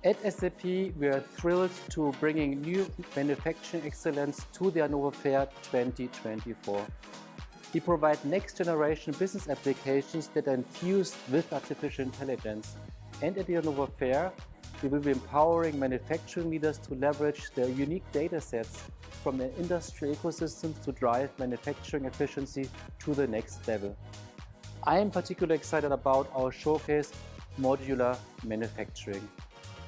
At SAP, we are thrilled to bringing new manufacturing excellence to the Hannover Fair 2024. We provide next-generation business applications that are infused with artificial intelligence. And at the Hannover Fair, we will be empowering manufacturing leaders to leverage their unique data sets from their industry ecosystems to drive manufacturing efficiency to the next level. I am particularly excited about our showcase, Modular Manufacturing.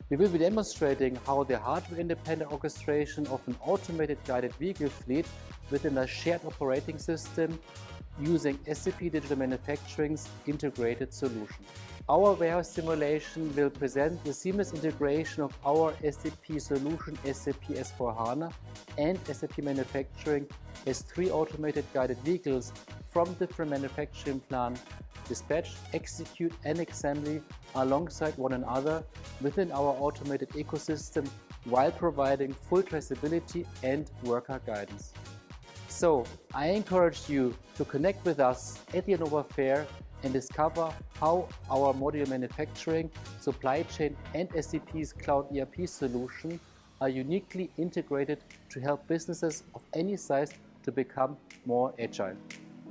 We will be demonstrating how the hardware-independent orchestration of an automated guided vehicle fleet within a shared operating system using SAP Digital Manufacturing's integrated solution. Our warehouse simulation will present the seamless integration of our SAP solution, SAP S/4HANA, and SAP Manufacturing as 3 automated guided vehicles from different manufacturing plants dispatch, execute, and assembly alongside one another within our automated ecosystem while providing full traceability and worker guidance. So, I encourage you to connect with us at the Hannover Fair and discover how our modular manufacturing, supply chain, and SAP's cloud ERP solution are uniquely integrated to help businesses of any size to become more agile.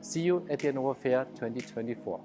See you at the Hannover Fair 2024.